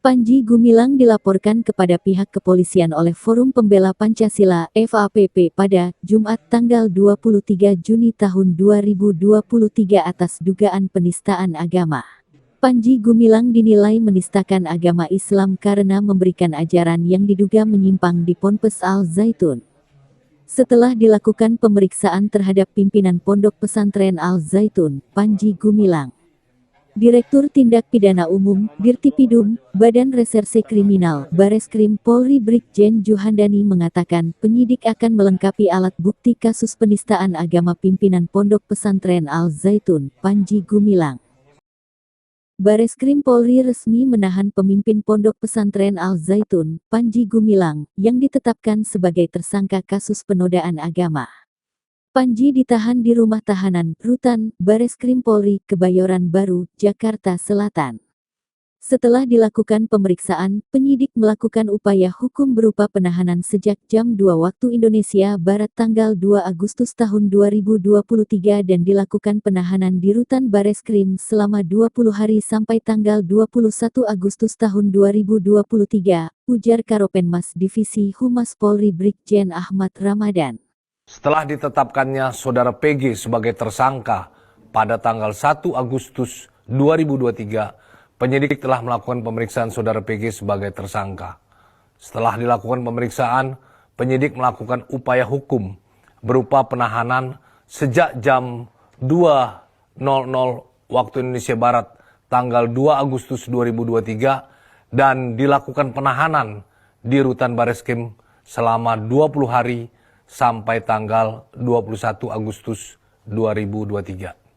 Panji Gumilang dilaporkan kepada pihak kepolisian oleh Forum Pembela Pancasila (FAPP) pada Jumat tanggal 23 Juni tahun 2023 atas dugaan penistaan agama. Panji Gumilang dinilai menistakan agama Islam karena memberikan ajaran yang diduga menyimpang di Ponpes Al Zaitun. Setelah dilakukan pemeriksaan terhadap pimpinan Pondok Pesantren Al Zaitun, Panji Gumilang, Direktur Tindak Pidana Umum, Dirtipidum, Badan Reserse Kriminal, Bareskrim Polri Brigjen Juhandani mengatakan penyidik akan melengkapi alat bukti kasus penistaan agama pimpinan Pondok Pesantren Al Zaitun, Panji Gumilang. Bareskrim Polri resmi menahan pemimpin Pondok Pesantren Al Zaitun, Panji Gumilang, yang ditetapkan sebagai tersangka kasus penodaan agama. Panji ditahan di rumah tahanan, Rutan, Bareskrim Polri, Kebayoran Baru, Jakarta Selatan. Setelah dilakukan pemeriksaan, penyidik melakukan upaya hukum berupa penahanan sejak jam 2 waktu Indonesia Barat tanggal 2 Agustus tahun 2023 dan dilakukan penahanan di Rutan Bareskrim selama 20 hari sampai tanggal 21 Agustus tahun 2023, ujar Karopenmas Divisi Humas Polri Brigjen Ahmad Ramadan. Setelah ditetapkannya Saudara PG sebagai tersangka pada tanggal 1 Agustus 2023, penyidik telah melakukan pemeriksaan Saudara PG sebagai tersangka. Setelah dilakukan pemeriksaan, penyidik melakukan upaya hukum berupa penahanan sejak jam 2.00 waktu Indonesia Barat tanggal 2 Agustus 2023 dan dilakukan penahanan di Rutan Bareskrim selama 20 hari sampai tanggal 21 Agustus 2023.